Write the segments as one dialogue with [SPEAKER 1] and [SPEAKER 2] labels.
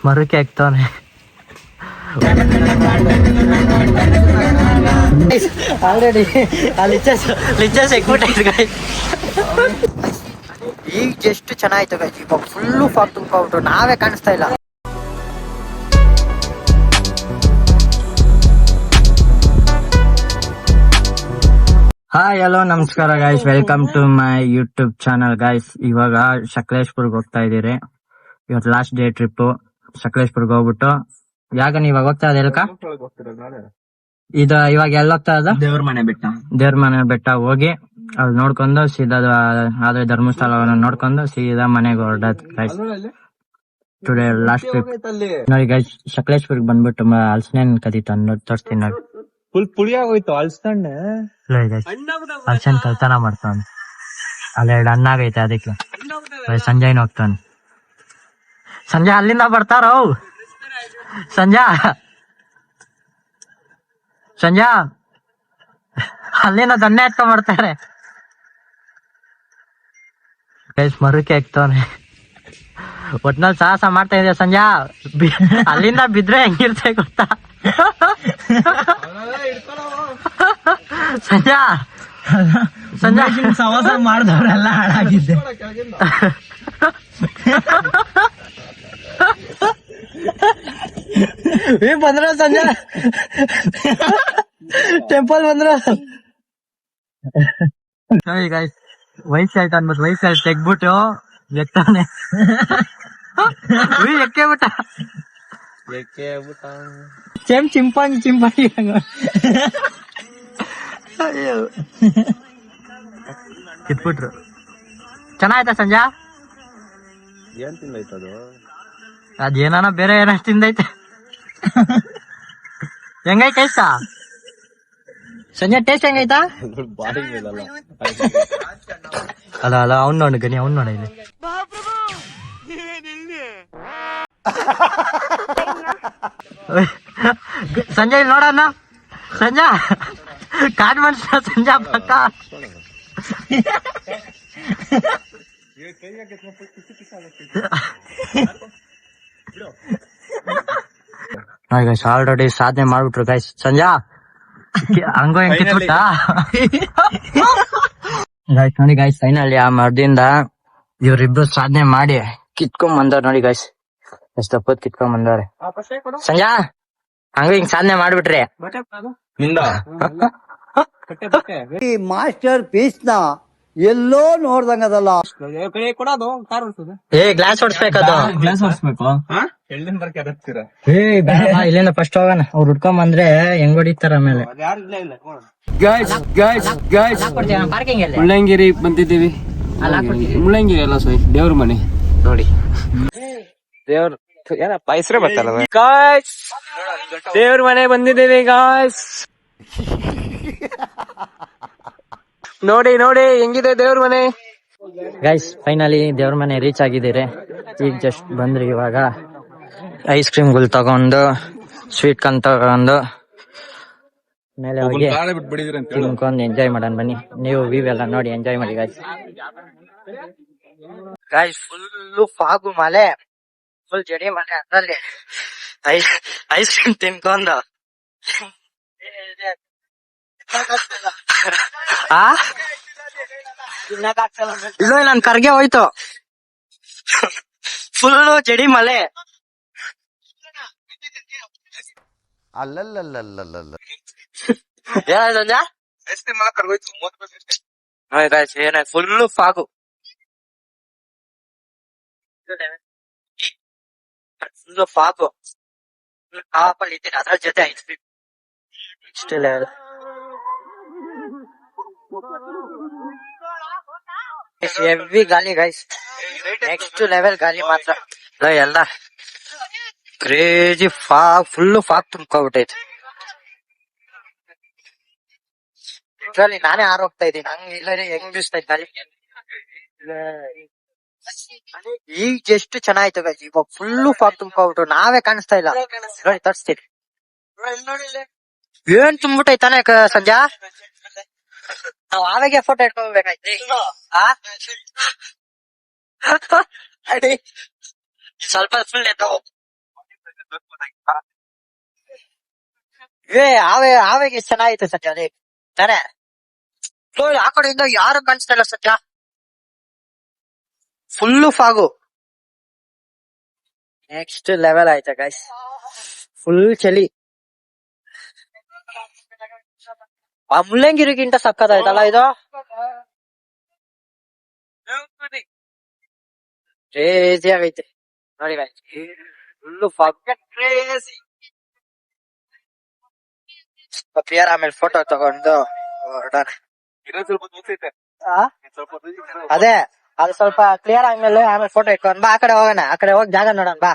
[SPEAKER 1] ಮರಕ್ಕೆ ಹಾಕ್ತವನೆ already ಲಿಚಸ್ ಎಕ್ಬಿಟ್ಟೈತೆ guys. ಈಗ ಎಷ್ಟು ಚೆನ್ನಾಯ್ತು ಗೈಸ್. ಈಗ ಫುಲ್ಲು ಫಾಗ್ ತುಂಬ್ಕೊಬಿಟ್ರು, ನಾವೇ ಕಾಣಿಸ್ತಾ ಇಲ್ಲ. ಹಾಯ್ ಹಲೋ ನಮಸ್ಕಾರ guys, welcome to my YouTube channel guys. ಇವಾಗ ಸಕಲೇಶ್ಪುರ್ಗೆ ಹೋಗ್ತಾ ಇದೀರಿ. ಇವತ್ತು ಲಾಸ್ಟ್ ಡೇ ಟ್ರಿಪ್. ಸಕಲೇಶ್ಪುರ್ಗೆ ಹೋಗ್ಬಿಟ್ಟು ಯಾಕ ನೀವಾಗ ಹೋಗ್ತಾ ಇಲ್ಕ ಇದು ಇವಾಗ ಎಲ್ಲ ಹೋಗ್ತಾ ಇದ್ದ ದೇವ್ರ ಮನೆ ಬೆಟ್ಟ ಹೋಗಿ ಅಲ್ಲಿ ನೋಡ್ಕೊಂಡು ಸೀದಾ ಆದ್ರೆ ಧರ್ಮಸ್ಥಳವನ್ನು ನೋಡ್ಕೊಂಡು ಸೀದಾ ಮನೆಗೆ ಹೊರಡತ್ ಗೈಸ್. ಟುಡೇ ಲಾಸ್ಟ್ ಟ್ರಿಪ್ ನೋಡಿ ಗೈಸ್. ಸಕಲೇಶ್ಪುರ್ಗೆ ಬಂದ್ಬಿಟ್ಟು ಹಲ್ಸನೇನ್ ಕದೀತಾನ ನೋಡಿ, ತೋರಿಸ್ತೀನಿ ನೋಡಿ.
[SPEAKER 2] ಫುಲ್ ಪುಳಿಯಾಗೋಯ್ತು ಅಲ್ಸ್ಕೊಂಡೆ.
[SPEAKER 1] ಹಲ್ಸನ್ ಕಲ್ತನ ಮಾಡ್ತಾನ. ಅಲ್ಲಿ 2 ಅನ್ನ ಆಗೈತೆ ಅದಕ್ಕೆ. ಸಂಜಯ್ ಹೋಗ್ತಾನೆ. ಸಂಜೆ ಅಲ್ಲಿಂದ ಬರ್ತಾರ ಸಂಜಾ ಅಲ್ಲಿಂದ ದಣ್ಣೆ ಎತ್ಕೊಂಡ್ ಬರ್ತಾರೆ. ಮರಕ್ಕೆ ಹಾಕ್ತವನೆ. ಒಟ್ನಲ್ಲಿ ಸಾಹಸ ಮಾಡ್ತಾ ಇದೆ ಸಂಜಾ. ಅಲ್ಲಿಂದ ಬಿದ್ರೆ ಹೆಂಗಿರ್ತೆ ಗೊತ್ತಾ ಸಂಜಾ
[SPEAKER 2] ಸವಾಸ ಮಾಡಿದವ್ರೆಲ್ಲ ಹಾಳಾಗಿದ್ದೆ.
[SPEAKER 1] ಬಂದ್ರ ಸಂಜಾ ಟೆಂಪಲ್ ಬಂದ್ರ ವಯಸ್ಸಾಯ್ತು ಅನ್ಬಿಟ್ಟು ವಯಸ್ಸಾಯ್ತು ತೆಗ್ಬಿಟ್ಟು ಎಕ್ತಾನೆ. ಎಕ್ಕೆ ಬಿಟ್ಟ ಚಿಂಪಾಂಗಿ ಕಿತ್ಬಿಟ್ರು. ಚೆನ್ನಾಯ್ತಾ ಸಂಜಾ?
[SPEAKER 2] ಏನ್ ತಿಂದೈತದು?
[SPEAKER 1] ಅದೇನಾನ ಬೇರೆ ಏನ ತಿಂದೈತೆ. ಹೆಂಗೈತೆ ಸಂಜೆ ಟೇಸ್ಟ್ ಹೆಂಗೈತಾ? ಅಲ್ಲ ಅಲ್ಲ ಅವ್ನ್ ನೋಡ ಗನಿ, ಅವ್ನ್ ನೋಡ ಇಲ್ಲಿ. ಸಂಜೆ ಇಲ್ಲಿ ನೋಡಣ್ಣ. ಸಂಜಾ ಕಾಡ್ ಮನುಷ್ಯ ಸಂಜಾ ಪಕ್ಕ. ಆಲ್ರೆಡಿ ಸಾಧನೆ ಮಾಡ್ಬಿಟ್ರು ಗೈಸ್. ಸಂಜಾ ಹಂಗೋ ಹೆಂಗ್ ಕಿತ್ಬಿಟ್ಟ ಗೈಸ್. ನೋಡಿ ಗೈಸ್, ಫೈನಲಿ ಆ ಮರದಿಂದ ಇವ್ರಿಬ್ರು ಸಾಧನೆ ಮಾಡಿ ಕಿತ್ಕೊಂಡ್ ಬಂದವ್ರ ನೋಡಿ ಗೈಸ್. ಎಷ್ಟೊಪ್ಪತ್ ಕಿತ್ಕೊಂಡ್ ಬಂದವ್ರೆ. ಸಂಜಾ ಹಂಗ ಹಿಂಗ್ ಸಾಧನೆ ಮಾಡ್ಬಿಟ್ರಿ.
[SPEAKER 3] ಈ ಮಾಸ್ಟರ್ ಪೀಸ್ ನ ಎಲ್ಲೋ ನೋಡ್ದಂಗದಲ್ಲ.
[SPEAKER 1] ಗ್ಲಾಸ್ ಹೊಡ್ಸ್ಬೇಕದು. ಇಲ್ಲಿಂದ ಫಸ್ಟ್ ಹೋಗೋಣ. ಅವ್ರು ಹುಡ್ಕೊಂಡ್ ಬಂದ್ರೆ ಹೆಂಗ್ ಹೊಡಿತಾರ ಆಮೇಲೆ.
[SPEAKER 2] ಮುಳ್ಳಂಗಿರಿ ಬಂದಿದ್ದೀವಿ. ಮುಳ್ಳಂಗಿರಿ ಅಲ್ಲ ಸೈ, ದೇವ್ರ ಮನೆ ನೋಡಿ. ದೇವ್ರ ಏನಪ್ಪ ಹೆಸರೇ ಬರ್ತಲ್ಲ ಗಾಯ್ಸ್. ದೇವ್ರ ಮನೆ ಬಂದಿದ್ದೀವಿ ಗಾಯ್ಸ್. ನೋಡಿ ನೋಡಿ ಹೆಂಗಿದೆ ದೇವ್ರ ಮನೆ
[SPEAKER 1] ಗೈಸ್. ಫೈನಲಿ ದೇವ್ರ ಮನೆ ರೀಚ್ ಆಗಿದ್ದೀರಿ. ಈಗ ಜಸ್ಟ್ ಬಂದ್ರಿ. ಇವಾಗ ಐಸ್ ಕ್ರೀಮ್ಗಳು ತಗೊಂಡು ಸ್ವೀಟ್ ಕನ್ ತಗೊಂಡು ಮೇಲೆ ಹೋಗಿ ತಿನ್ಕೊಂಡು ಎಂಜಾಯ್ ಮಾಡೋಣ ಬನ್ನಿ. ನೀವು ವ್ಯೂ ಎಲ್ಲ ನೋಡಿ ಎಂಜಾಯ್ ಮಾಡಿ ಗೈಸ್. ಗೈಸ್ ಫುಲ್ಲು ಫಾಗು ಮಳೆ, ಫುಲ್ ಜಡಿ ಮಳೆ. ಅದ್ರಲ್ಲಿ ಐಸ್ ಕ್ರೀಮ್ ತಿನ್ಕೊಂಡು ಇಲ್ಲ ನನ್ ಕರ್ಗೆ ಹೋಯ್ತು. ಫುಲ್ಲು ಜಡಿ ಮಳೆ.
[SPEAKER 3] ಅಲ್ಲಲ್ಲಲ್ಲಲ್ಲಲ್ಲ
[SPEAKER 1] ಏನಾಯ್ತು ಫುಲ್ಲು ಫಾಗು. ಫುಲ್ಲು ಫಾಗು ಕಾಪಲ್ಲಿ ಇದ್ದೀನಿ, ಅದ್ರ ಜೊತೆ ಐಸ್ ಕ್ರೀಮ್. ಇಷ್ಟೇ ಲೆವೆಲ್. ಹೆವಿ ಗಾಳಿ ಗೈಸ್, ನೆಕ್ಸ್ಟ್ ಲೆವೆಲ್ ಗಾಳಿ ಮಾತ್ರ. ಎಲ್ಲ ಕ್ರೇಜಿ ಫಾಗ್, ಫುಲ್ಲು ಫಾಗ್ ತುಂಬ್ಕೊಬಿಟ್ಟೈತೆ. ಇದ್ರಲ್ಲಿ ನಾನೇ ಆರೋಗ್ತಾ ಇದ್ದೀನಿ. ಹಂಗ ಇಲ್ಲರೆ ಹೆಂಗ್ ಬೀಸ್ತೈತೆ ಗಾಳಿ. ಈಗ ಎಷ್ಟು ಚೆನ್ನಾಯ್ತು ಗೈಸ್. ಇವಾಗ ಫುಲ್ಲು ಫಾಗ್ ತುಂಬ್ಕೊಬಿಟ್ರು, ನಾವೇ ಕಾಣಿಸ್ತಾ ಇಲ್ಲ. ನೋಡಿ ತೋರಿಸ್ತೀನಿ. ಏನ್ ತುಂಬಿಟ್ಟೈತಾನೆ ಸಂಜಾ. ನಾವ್ ಆವಾಗೆ ಫೋಟೋ ಇಟ್ಕೊಬೇಕಾಯ್ತು. ಸ್ವಲ್ಪ ಫುಲ್ ಆವೆಗೆ ಚೆನ್ನಾಗಿತ್ತು ಸತ್ಯ ಅದೇ ತಾನೆ. ಆ ಕಡೆಯಿಂದ ಯಾರು ಕಾಣಿಸ್ತಾ ಇಲ್ಲ ಸತ್ಯ, ಫುಲ್ಲು ಫಾಗು. ನೆಕ್ಸ್ಟ್ ಲೆವೆಲ್ ಆಯ್ತಾ ಗೈಸ್, ಫುಲ್ ಚಳಿ. ಆ ಮುಳ್ಳಂಗಿರಿಗಿಂತ ಸಕ್ಕತ್ತಾಯ್ತಲ್ಲ ಇದು. ಕ್ರೇಜಿ ಆಗೈತೆ ನೋಡಿ guys, full fog crazy. Clear ಆಮೇಲೆ ಫೋಟೋ ತಗೊಂಡು ಹೊರಡೋಣ. ಅದೇ ಅದು ಸ್ವಲ್ಪ ಕ್ಲಿಯರ್ ಆದ್ಮೇಲೆ ಆಮೇಲೆ ಫೋಟೋ ಇಟ್ಕೊಂಡ್ ಬಾ, ಆ ಕಡೆ ಹೋಗೋಣ, ಆ ಕಡೆ ಹೋಗಿ ಜಾಗ ನೋಡೋಣ ಬಾ.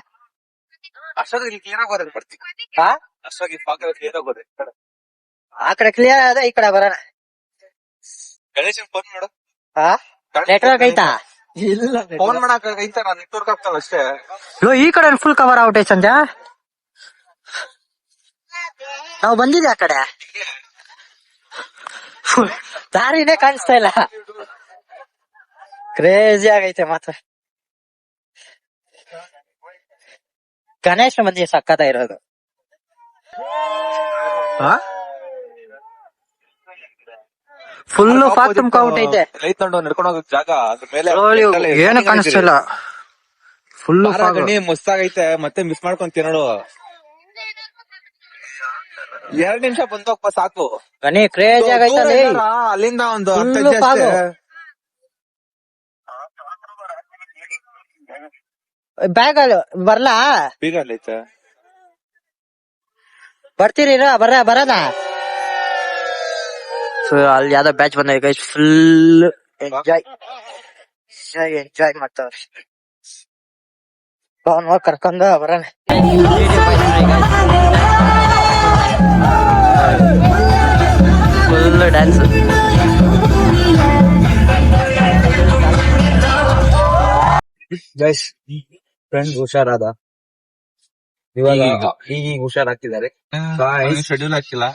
[SPEAKER 1] ಆ ಕಡೆ ಕ್ಲಿಯರ್ ಆದ, ಈ ಕಡೆ ಬರೋಣ. ನೆಟ್ವರ್ಕ್ ಐತಾ?
[SPEAKER 4] ಫೋನ್ ಮಾಡಕ್ ಐತ, ನೆಟ್ವರ್ಕ್ ಆಗ್ತಾವ ಅಷ್ಟೇ.
[SPEAKER 1] ಈ ಕಡೆ ಫುಲ್ ಕವರ್ ಔಟ್ ಐತೆ ಸಂಜೆ. ನಾವು ಬಂದಿದ್ದೆ ಆ ಕಡೆ, ದಾರಿನೇ ಕಾಣಿಸ್ತಾ ಇಲ್ಲ. ಕ್ರೇಜಿ ಆಗೈತೆ ಮಾತ್ರ. ಗಣೇಶ ಮಂದಿರ ಸಕ್ಕತ್ತ ಇರೋದು. Full fog ತುಂಬ್ಕೊಂಡ್ಬಿಟ್ಟೈತೆ.
[SPEAKER 4] ಲೈಟ್ ತಗೊಂಡು ನಡ್ಕೊಂಡು ಹೋಗಕ್ ಜಾಗ ಅದ್ರ ಮೇಲೆ
[SPEAKER 1] ಏನು ಕಾಣಿಸ್ತಿಲ್ಲ, ಫುಲ್ಲು ಫಾಗ್.
[SPEAKER 4] ಮಸ್ತಾಗೈತೆ, ಮತ್ತೆ ಮಿಸ್ ಮಾಡ್ಕೊಂತೀಯ ನೋಡು. 2 ನಿಮಿಷ ಬಂದೋಗಪ್ಪ ಸಾಕು.
[SPEAKER 1] ಗಣಿ ಕ್ರೇಜಿ ಆಗೈತಲ್ಲಿ.
[SPEAKER 4] ಅಲ್ಲಿಂದ ಒಂದು
[SPEAKER 1] Full
[SPEAKER 4] 10 ಹೆಜ್ಜೆ
[SPEAKER 1] ಫಾಗು.
[SPEAKER 4] ಅಷ್ಟೇ.
[SPEAKER 1] ಬ್ಯಾಗ್ ಬರ್ಲಾ?
[SPEAKER 4] ಬೀಗ ಅಲ್ಲೈತೆ.
[SPEAKER 1] ಬರ್ತೀರಿ ಬರೋಣ. ಸೊ ಅಲ್ಲಿ ಯಾವ್ದೋ ಬ್ಯಾಚ್ ಬಂದ ಗೈಸ್, ಫುಲ್ ಎಂಜಾಯ್ ಮಾಡ್ತಾವ್ರಿ. ಹೋಗಿ ಕರ್ಕೊಂಡು ಬರೋಣ. Full dance.
[SPEAKER 4] ಗೈಸ್ ಫ್ರೆಂಡ್ ಹುಷಾರಾದ, ಇವಾಗ ಈಗ ಹುಷಾರಾಗ್ತಿದ್ದಾರೆ. ಶೆಡ್ಯೂಲ್ ಹಾಕಿಲ್ಲ,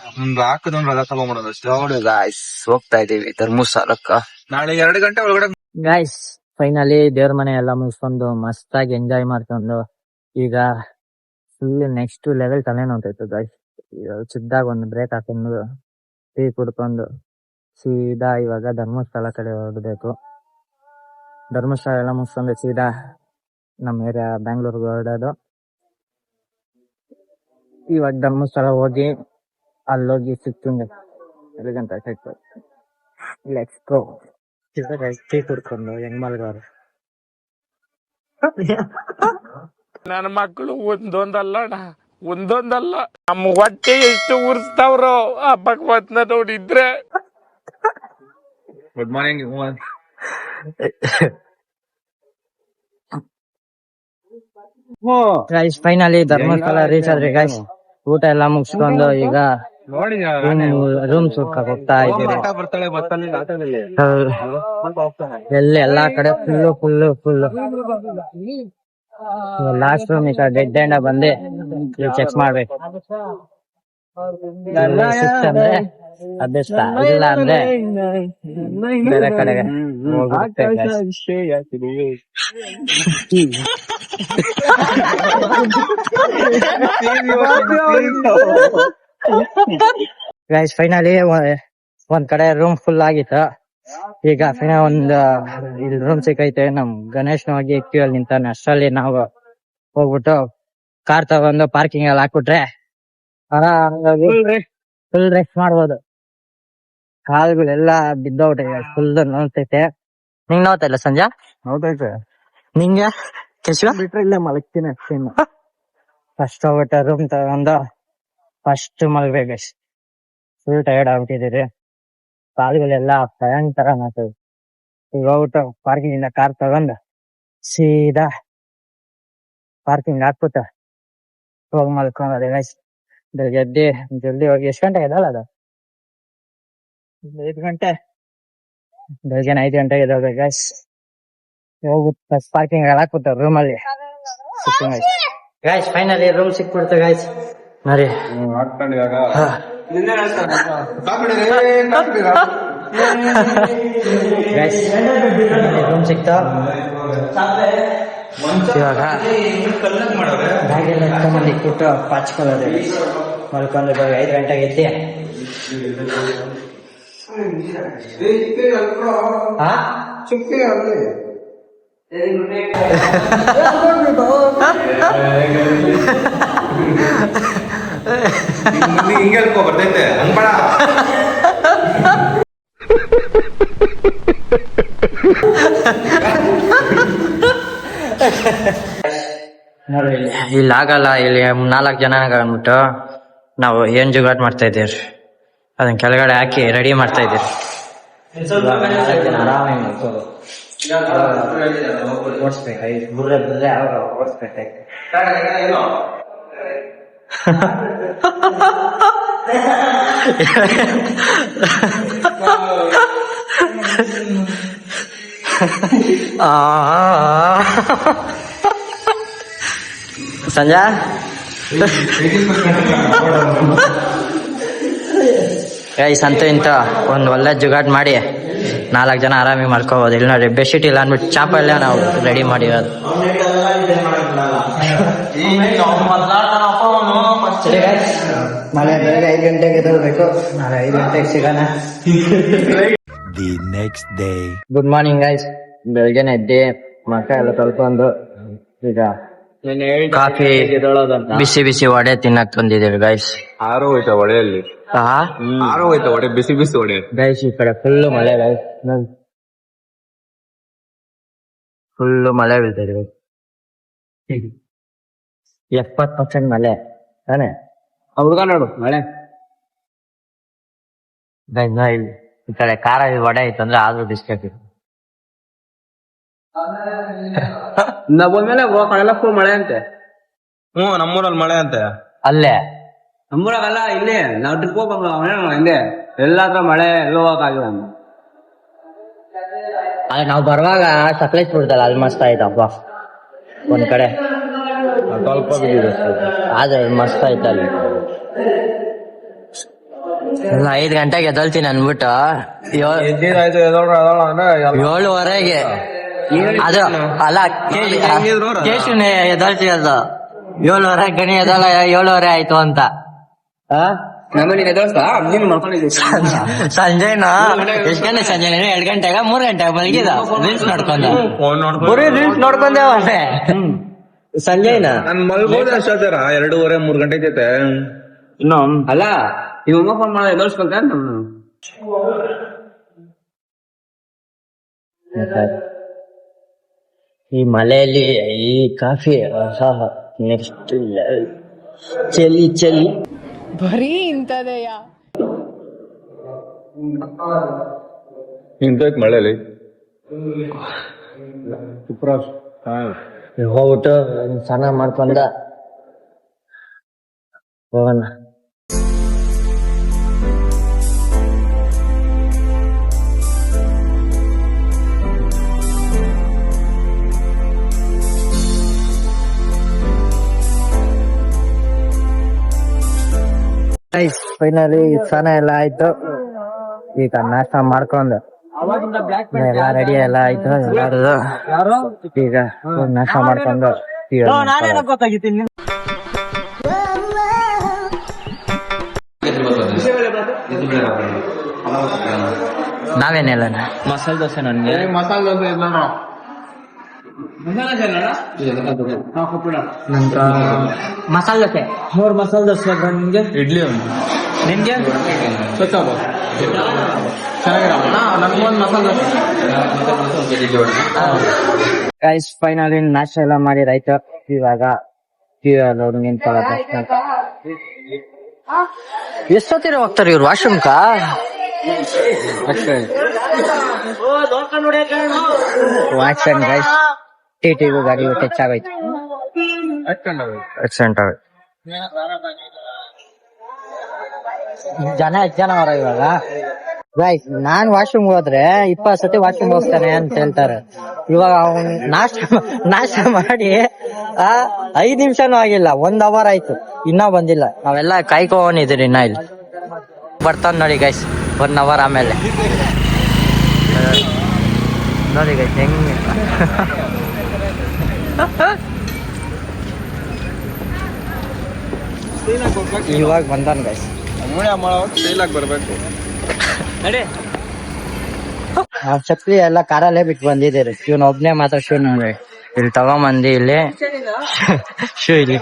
[SPEAKER 4] ಹಾಕದೊಂದು ರಜಾ ತಗೊಂಡ್ಬಿಡೋದು ಅಷ್ಟೇ.
[SPEAKER 1] ನೋಡಿ ಗಾಯ್ಸ್, ಹೋಗ್ತಾ ಇದೀವಿ ಧರ್ಮಸ್ಥಳಕ್ಕ.
[SPEAKER 4] ನಾಳೆ 2 ಗಂಟೆ ಒಳಗಡೆ
[SPEAKER 1] ಗಾಯ್ಸ್ ಫೈನಲಿ ದೇವ್ರ ಮನೆ ಎಲ್ಲ ಮುಗಿಸ್ಕೊಂಡು ಮಸ್ತಾಗಿ ಎಂಜಾಯ್ ಮಾಡ್ಕೊಂಡು ಈಗ ಫುಲ್ ನೆಕ್ಸ್ಟ್ ಲೆವೆಲ್ ತಲೆನೋವ್ತೈತೆ ಗಾಯ್ಸ್. ಚಿಕ್ಕದಾಗ ಒಂದು ಬ್ರೇಕ್ ಹಾಕೊಂಡು ಟೀ ಕುಡ್ಕೊಂಡು ಸೀದಾ ಇವಾಗ ಧರ್ಮಸ್ಥಳ ಕಡೆ ಹೊರಡ್ಬೇಕು. ಧರ್ಮಸ್ಥಳ ಎಲ್ಲ ಮುಗಿಸ್ಕೊಂಡು ಸೀದಾ ನಮ್ಮ ಏರಿಯಾ ಬ್ಯಾಂಗ್ಳೂರ್ಗೆ ಹೊರಡೋದು. ಇವಾಗ ಧರ್ಮಸ್ಥಳ ಹೋಗಿ ಅಲ್ಲೋಗಿ ಸಿಕ್ಕಿಂಗ್ ಎಲ್ಲಿಗಂತ ಲೆಟ್ಸ್ ಗೋ. ಟೀ ಕುಡ್ಕೊಂಡು ಹೆಂಗ್ ಮಲ್ಗೋರು.
[SPEAKER 5] ನನ್ನ ಮಕ್ಕಳು ಒಂದೊಂದಲ್ಲ ನಮ್ಮ ಹೊಟ್ಟೆ ಎಷ್ಟು ಉರ್ಸ್ತಾವ್ರೋ ಆ ಭಗವತ್ನ ನೋಡಿದ್ರೆ.
[SPEAKER 4] Good morning.
[SPEAKER 1] Guys finally Dharmasthala reach ಆದ್ರಿ ಗೈಸ್. ಊಟ ಎಲ್ಲ ಮುಗಿಸ್ಕೊಂಡು ಈಗ ರೂಮ್ ಸುಕ್ಕಕ್ ಹೋಗ್ತಾ ಇದ್ದೀರಿ. ಎಲ್ಲಾ ಕಡೆ ಫುಲ್ಲು ಲಾಸ್ಟ್ ರೂಮ್ ಈಗ ಡೆಡ್ ಎಂಡ್ ಬಂದೆ ಚೆಕ್ ಮಾಡ್ಬೇಕು. ಸಿಕ್ತಂದ್ರೆ ಅದೃಷ್ಟ, ಇಲ್ಲ ಅಂದ್ರೆ ಬೇರೆ ಕಡೆಗೆ ಹೋಗುತ್ತೆ ಗೈಸ್. ಫೈನಲಿ ಒಂದ್ ಕಡೆ ರೂಮ್ ಫುಲ್ ಆಗಿತ್ತು. ಈಗ ಒಂದ್ ಇಲ್ಲಿ ರೂಮ್ ಸಿಕ್ಕೈತೆ. ನಮ್ ಗಣೇಶ್ ಹೋಗಿ ಕ್ಯೂ ಅಲ್ಲಿ ನಿಂತಾನೆ. ಅಷ್ಟರಲ್ಲಿ ನಾವು ಹೋಗ್ಬಿಟ್ಟು ಕಾರ್ ತಗೊಂಡು ಪಾರ್ಕಿಂಗ್ ಅಲ್ಲಿ ಹಾಕ್ಬಿಟ್ರೆ ಆರಾಮಾಗಿ ಫುಲ್ ರೆಸ್ಟ್ ಮಾಡ್ಬೋದು. ಕಾಲ್ಗಳೆಲ್ಲ ಬಿದ್ದೋಗ್ಬಿಟ್ಟೆ, ಫುಲ್ ನೋಡ್ತೈತೆ. ನಿಂಗ್ ನೋಡ್ತಾ ಇಲ್ಲ ಸಂಜೆ?
[SPEAKER 4] ಹೌದೈತೆ.
[SPEAKER 1] ನಿಂಗೆ ಕೇಶವ
[SPEAKER 4] ಬಿಟ್ರೆ ಇಲ್ಲೇ ಮಲಗ್ತೀನಿ ಅಷ್ಟೇ.
[SPEAKER 1] ಫಸ್ಟ್ ಹೋಗ್ಬಿಟ್ಟು ರೂಮ್ ತಗೊಂಡು ಫಸ್ಟ್ ಮಲ್ಬೇಕು. ಫುಲ್ ಟಯರ್ಡ್ ಆಗ್ಬಿಟ್ಟಿದ್ದೀರಿ, ಕಾಲುಗಳೆಲ್ಲ ಭಯಂಕರ ಮಾಡ್ತದೆ. ಈಗ ಹೋಗ್ಬಿಟ್ಟು ಪಾರ್ಕಿಂಗ್ ಇಂದ ಕಾರ್ ತಗೊಂಡು ಸೀದಾ ಪಾರ್ಕಿಂಗ್ ಹಾಕ್ಬಿಟ್ಟು ಹೋಗಿ ಮಲ್ಕೊಂಡ್ರೆ ಗೈಸ್. ಬೆಳಿಗ್ಗೆ ಎದ್ದಿ ಜಲ್ದಿ ಹೋಗಿ. ಎಷ್ಟು ಗಂಟೆಗೆ ಎದ್ದಲ್ಲ ಅದು? 5 ಗಂಟೆ. ಬೆಳಿಗ್ಗೆ 5 ಗಂಟೆಗೆ ಎದ್ದೋಗ್ಬೇಕು ಗೈಸ್. ಹೋಗ್ಬಿಟ್ಟು ಫಸ್ಟ್ ಪಾರ್ಕಿಂಗ್ ಹಾಕ್ಬಿಟ್ಟು ರೂಮ್ ಅಲ್ಲಿ ಗೈಸ್. ಫೈನಲಿ ರೂಮ್ ಸಿಕ್ಬಿಡ್ತು ಗೈಸ್. ನೋಡಿ ಗೈಸ್ ರೂಮ್ ಸಿಕ್ತಾ. ಇವಾಗ ಬ್ಯಾಗೆಲ್ಲ ಎತ್ಕೊಂಬಂದು ಇಟ್ಬಿಟ್ಟು ಪಾಚ್ಕೊಳ್ಳೋದು ಮಲ್ಕೊಂಡು ಇವಾಗ 5 ಗಂಟೆಗೆ ಎದ್ದೆ.
[SPEAKER 4] ಹಿಂಗೆ ಹೇಳ್ಕೊ ಬರ್ತೈತೆ ಹಂಗ್ಬೇಡ.
[SPEAKER 1] ನೋಡಿ ಇಲ್ಲಿ ಆಗಲ್ಲ, ಇಲ್ಲಿ 4 ಜನ ಅಂದ್ಬಿಟ್ಟು ನಾವು ಏನ್ ಜುಗಾಟ್ ಮಾಡ್ತಾ ಇದ್ದೀರಿ ಅದನ್ನ ಕೆಳಗಡೆ ಹಾಕಿ ರೆಡಿ ಮಾಡ್ತಾ ಇದ್ದೀರಿ. ಓಡಿಸ್ಬೇಕಾಗಿ ಬುರ್ರೆ ಓಡಿಸ್ಬೇಕಾಯ್ತು. ಸಂಜಾ ಗೈಸ್ ಅಂತೂ ಇಂತ ಒಂದ್ ಒಳ್ಳೆ ಜುಗಾಟ್ ಮಾಡಿ 4 ಜನ ಆರಾಮಿ ಮಾಡ್ಕೋಬಹುದು. ಇಲ್ಲಿ ನೋಡಿ ಬೆಡ್ಶೀಟ್ ಇಲ್ಲ ಅಂದ್ಬಿಟ್ಟು ಚಾಪಲ್ಲೇ ನಾವು ರೆಡಿ ಮಾಡಿರೋದು. ಮಳೆ ಬೆಳಗ್ಗೆ 5 ಗಂಟೆಗೆ ಎದ್ದೇಳ್ಬೇಕು, ನಾಳೆ 5 ಗಂಟೆಗೆ ಸಿಗೋಣ.
[SPEAKER 3] The next day.
[SPEAKER 1] Good morning guys. ಬೆಳಗ್ಗೆನೆ ಎದ್ದೆ ಮಕ್ಕ ಎಲ್ಲ ತೊಳ್ಕೊಂಡು ಈಗ ಕಾಫಿ ಬಿಸಿ ಬಿಸಿ ವಡೆ ತಿನ್ನಕ್ ತಂದಿದ್ದೀವಿ ಗೈಸ್.
[SPEAKER 4] ಆರೋ ಹೋಯ್ತಾ ಒಡೆಯಲ್ಲಿ, ಆರೋ ಹೋಯ್ತಾ ಒಡೆ, ಬಿಸಿ ಬಿಸಿ ಒಡೆ
[SPEAKER 1] ಗೈಸ್. ಈ ಕಡೆ ಫುಲ್ಲು ಮಳೆ ಗೈಸ್, ಫುಲ್ಲು ಮಳೆ ಬೀಳ್ತಿದೆ. 70% ಮಳೆ ತಾನೆ
[SPEAKER 2] ಹುಡುಗ ನೋಡು ಮಳೆ.
[SPEAKER 1] ಗೈಸ್ ಇಲ್ಲಿ ಈ ಕಡೆ ಖಾರ ವಡೆ ಐತಂದ್ರೆ ಅಂದ್ರೆ ಆದ್ರೂ ಬಿಸ್ಕೆಟ್
[SPEAKER 2] ನಾವ್ ಬಂದ್ಮೇಲೆ ಕಳೆಲ್ಲ ಫುಲ್ ಮಳೆ ಅಂತೆ.
[SPEAKER 4] ನಮ್ಮೂರಲ್ಲಿ ಮಳೆ ಅಂತೆ.
[SPEAKER 1] ಅಲ್ಲೇ
[SPEAKER 2] ನಮ್ಮೂರಾಗಲ್ಲ, ಇಲ್ಲಿ ನಾವ್ ಟ್ರಿಪ್ ಹೋಗ್ಬಂಗ ಹಿಂದೆ ಎಲ್ಲಾದ್ರ ಮಳೆ ಎಲ್ಲ ಹೋಗಕ್ಕಾಗಿಲ್ಲ.
[SPEAKER 1] ಅಲ್ಲಿ ನಾವು ಬರುವಾಗ ಸಕಲೇಶ್ಪುರದಲ್ಲಿ ಅಲ್ಲಿ ಮಸ್ತ್ ಆಯ್ತಪ್ಪ ಒಂದ್ ಕಡೆ,
[SPEAKER 4] ಸ್ವಲ್ಪ ಬಿದ್ದಿದೆ
[SPEAKER 1] ಆದ್ರೆ ಮಸ್ತ್ ಆಯ್ತು ಅಲ್ಲಿ. ಇಲ್ಲ 5 ಗಂಟೆಗೆ ಎದ್ದಳ್ತೀನಿ ಅನ್ಬಿಟ್ಟು 7:30ಗೆ ಅದು ಅಲ್ಲ ಕೇಶುನೇ ಎದ್ದಳ್ತಿರೋದು 7:30 ಗಣಿ ಎದ್ದಲ್ಲ 7:30 ಆಯ್ತು ಅಂತ.
[SPEAKER 2] ನಮ್ಮನೆ ನೀನು ಮಾಡ್ಕೊಂಡಿದ್ದೀವಿ.
[SPEAKER 1] ಸಂಜೆನ ಎಷ್ಟ್ ಗಂಟೆ ಸಂಜೆ 2 ಗಂಟೆಗ 3 ಗಂಟೆಗೆ ಮಲಗಿದ ರೀಲ್ಸ್ ನೋಡ್ಕೊಂಡ ಬರೀ ರೀಲ್ಸ್ ನೋಡ್ಕೊಂಡೆ ಅವನೇ ಸಂಜೆನ.
[SPEAKER 4] ನನ್ ಮಲ್ಗೋದ ಅಷ್ಟಾರ 2:30-3 ಗಂಟೆ ಐತೆ.
[SPEAKER 2] ಇನ್ನು ಅಲ್ಲ ಇವಾಗ ಫೋನ್ ಮಾಡಿ ಎದುರಿಸ್ಕೊಳ್ತಾ
[SPEAKER 1] ಈ ಮಳೆಯಲ್ಲಿ ಈ ಕಾಫಿ ನೆಕ್ಸ್ಟ್ ಚಲಿ ಚಲಿ
[SPEAKER 6] ಬರೀ ಇಂಥದೆಯ
[SPEAKER 4] ಇಂತೈತ್ ಮಳೆಯಲ್ಲಿ
[SPEAKER 1] ಹೋಗ್ಬಿಟ್ಟು ಸ್ನಾನ ಮಾಡ್ಕೊಂಡ ಹೋಗೋಣ. ಫೈನಲಿ ಸ್ನಾನ ಎಲ್ಲ ಆಯ್ತು, ಈಗ ನಾಷ್ಟ ಮಾಡ್ಕೊಂಡು ಎಲ್ಲ ರೆಡಿ ಎಲ್ಲ ಆಯ್ತು ಎಲ್ಲಾರದು. ಈಗ ನಾಷ್ಟ ಮಾಡ್ಕೊಂಡು ನಾವೇನೆಲ್ಲ
[SPEAKER 2] ಮಸಾಲೆ ದೋಸೆ ನನಗೆ ಮಸಾಲೆ ದೋಸೆ
[SPEAKER 1] ಮಸಾಲೆ ದೋಸೆ
[SPEAKER 2] 3 ಮಸಾಲೆ ದೋಸೆ ನಿಮ್ಗೆ
[SPEAKER 4] ಇಡ್ಲಿ ಒಂದು
[SPEAKER 2] ನಿಮ್ಗೆ ನಮ್ಗೊಂದು ಮಸಾಲೆ
[SPEAKER 1] ಗೈಸ್ ಫೈನಲಿ ನಾಷ್ಟ ಎಲ್ಲ ಮಾಡಿದಾಯ್ತು. ಇವಾಗ ನಿಂತ್ಕೊಳ್ಳೋದು. ಎಷ್ಟೊತ್ತಿರ ಹೋಗ್ತಾರೆ ಇವ್ರು ವಾಶ್ರೂಮ್ಕ? ಆಕ್ಸಿಡೆಂಟ್ ಗೈಸ್, ಟಿಟಿಗೂ ಗಾಡಿಗೂ ಟಚ್ ಆಗೋಯ್ತು, ಆಕ್ಸಿಡೆಂಟ್ ಆಗೋಯ್ತು. ಎಷ್ಟು ಜನ ಅವರ ಇವಾಗ ಗೈಸ್? ನಾನ್ ವಾಶ್ರೂಮ್ ಹೋದ್ರೆ 20 ಸತಿ ವಾಶ್ರೂಮ್ ಹೋಗ್ತಾನೆ ಅಂತ ಹೇಳ್ತಾರೆ. ಇವಾಗ ಅವ್ನ್ ನಾಷ್ಟ ಮಾಡಿ 5 ನಿಮಿಷನೂ ಆಗಿಲ್ಲ, 1 ಅವರ್ ಆಯ್ತು, ಇನ್ನ ಬಂದಿಲ್ಲ. ನಾವೆಲ್ಲ ಕಾಯ್ಕೊಂಡಿದ್ದೀರಿ, ಇನ್ನ ಇಲ್ಲಿ ಬರ್ತಾನ ನೋಡಿ ಗೈಸ್ 1 ಅವರ್ ಆಮೇಲೆ. ನೋಡಿ ಗೈಸ್ ಹೆಂಗ್ ಇವಾಗ ಬಂದಾನ ಗೈಸ್.
[SPEAKER 4] ಬರ್ಬೇಕು.
[SPEAKER 1] ಆ ಚಪ್ಪಲಿ ಎಲ್ಲ ಕಾರಲ್ಲೇ ಬಿಟ್ಟು ಬಂದಿದ್ದೀರಿ. ಇವನ್ ಒಬ್ನೇ ಮಾತ್ರ ಶೂ ನೋಡಿ ಇಲ್ಲಿ ತಗೊಂಬಂದಿ. ಇಲ್ಲಿ ಶೂ ಇಲ್ಲಿ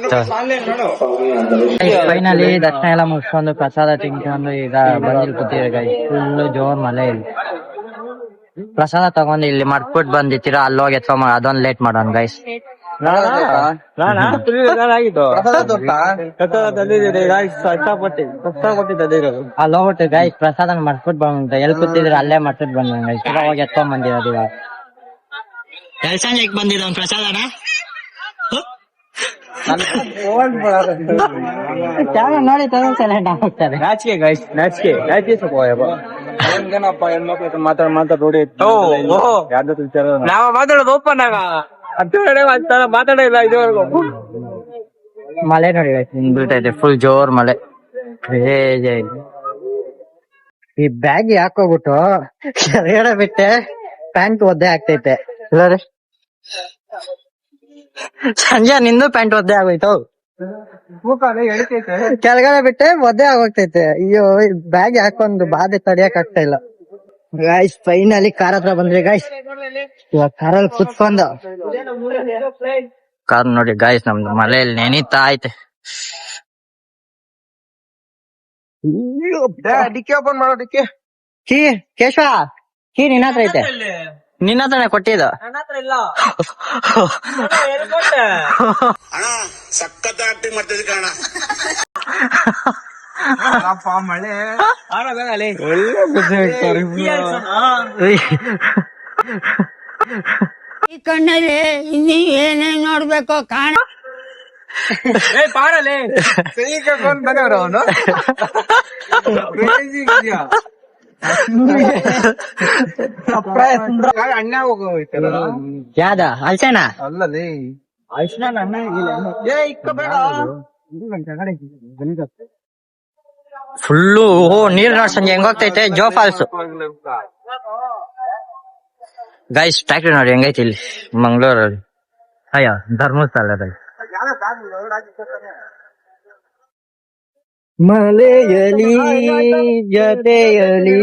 [SPEAKER 1] ಫೈನಲಿ ದರ್ಶನ ಎಲ್ಲ ಮುಗಿಸ್ಕೊಂಡು ಪ್ರಸಾದ ತಿನ್ಕೊಂಡು ಈಗ ಬಂದಿಲ್ ಕೂತಿರಿ ಗೈಸ್. ಫುಲ್ ಜೋರ್ ಮಳೆ ಇಲ್ಲಿ. ಪ್ರಸಾದ ತಗೊಂಡು ಇಲ್ಲಿ ಮಾಡ್ಬಿಟ್ಟು ಬಂದಿತ್ತೀರಾ, ಅಲ್ಲಿ ಹೋಗಿ ಎತ್ಕೊಂಡ್ ಅದೊಂದ್ ಲೇಟ್ ಮಾಡೋಣ ಗೈಸ್. ಅಲ್ಲಿ ಹೋಗ್ಬಿಟ್ಟು ಗೈಸ್ ಪ್ರಸಾದ ಮಾಡ್ಬಿಟ್ಟು ಬಂದ. ಎಲ್ಲಿ ಕೂತಿದ್ರೆ ಅಲ್ಲೇ ಮಾಡ್ಬಿಟ್ಟು ಬಂದ ಗೈಸ್. ಹೋಗಿ ಎತ್ಕೊಂಡ್ ಬಂದಿರೋದು ಇವಾಗ. ಸಂಜೆಗೆ ಬಂದಿದ್ದ ಒಂದ್ ಪ್ರಸಾದನ ನೋಡಿ ಸೈಲೆಂಟ್ ಆಗ್ತಾರೆ.
[SPEAKER 2] ನಾಚಿಕೆ ಗೈಸ್, ನಾಚಿಕೆ ಸ್ವಲ್ಪ ಮಾತಾಡಿ ನಾವ ಮಾತಾಡೋದು ಓಪನ್ ಆಗ ಮಾತಾಡಿಲ್ಲ ಇದುವರೆಗೂ.
[SPEAKER 1] ಮಳೆ ನೋಡಿ ಬೀಳ್ತೈತೆ, ಫುಲ್ ಜೋರ್ ಮಳೆ. ಈ ಬ್ಯಾಗ್ ಹಾಕೋಬಿಟ್ಟು ಕೆಳಗಡೆ ಬಿಟ್ಟೆ ಪ್ಯಾಂಟ್ ಒದ್ದೆ ಆಗ್ತೈತೆ. ಸಂಜೆ ನಿಂದು ಪ್ಯಾಂಟ್ ಒದ್ದೆ ಆಗೋಯ್ತು. ಕೆಳಗಡೆ ಬಿಟ್ಟೆ ಒದ್ದೆ ಆಗೋಗ್ತೈತೆ. ಅಯ್ಯೋ ಬ್ಯಾಗ್ ಹಾಕೊಂದು ಬಾಧೆ ತಡಿಯಕ್ ಆಗ್ತಾ ಇಲ್ಲ ಗಾಯ್ಸ್. ಫೈನಲಿ ಕಾರ್ ಹತ್ರ ಬಂದ್ರಿ ಗಾಯ್ಸ್. ಇವಾಗ ಕಾರಲ್ಲಿ ಕುತ್ಕೊಂಡು ಕಾರ್ ನೋಡಿ ಗಾಯ್ಸ್, ನಮ್ದು ಮಳೆಯಲ್ಲಿ ನೆನೀತಾ ಐತೆ.
[SPEAKER 4] ಡಿಕ್ಕಿ ಓಪನ್ ಮಾಡೋ ಡಿಕ್ಕಿ.
[SPEAKER 1] ಕೀ ಕೇಶವ, ಕೀ ನಿನ್ನ ಹತ್ರ ಐತೆ. ನಿನ್ನ ಹತ್ರನೇ ಕೊಟ್ಟಿದ್ದು.
[SPEAKER 4] ಮಳೆ
[SPEAKER 6] ಈ ಕಣ್ಣಲ್ಲಿ ಇನ್ನೀ ಏನೇನ್ ನೋಡ್ಬೇಕೋ ಕಾಣ.
[SPEAKER 2] ಪಾರಲೆ
[SPEAKER 4] ಅವನು ಅಣ್ಣ ಹೋಗೋಯ್ತಲ್ಲ.
[SPEAKER 1] ಯಾವ್ದ ಅಲ್ಸೇನ
[SPEAKER 4] ಅಲ್ಲಲ್ಲಿ
[SPEAKER 1] ಫುಲ್ಲು ನೀರ್ ನೋಡ್ ಸಂಜೆ ಹೆಂಗ್ ಹೋಗ್ತೈತೆ. ಜೋ ಫಾಲ್ಸ್ ಗೈಸ್. ಫ್ಯಾಕ್ಟ್ರಿ ನೋಡಿ ಹೆಂಗೈತಿ ಇಲ್ಲಿ ಮಂಗಳೂರಲ್ಲಿ. ಅಯ್ಯ ಧರ್ಮಸ್ಥಳದಲ್ಲಿ ಮಲೆಯಲಿ ಜೊತೆಯಲಿ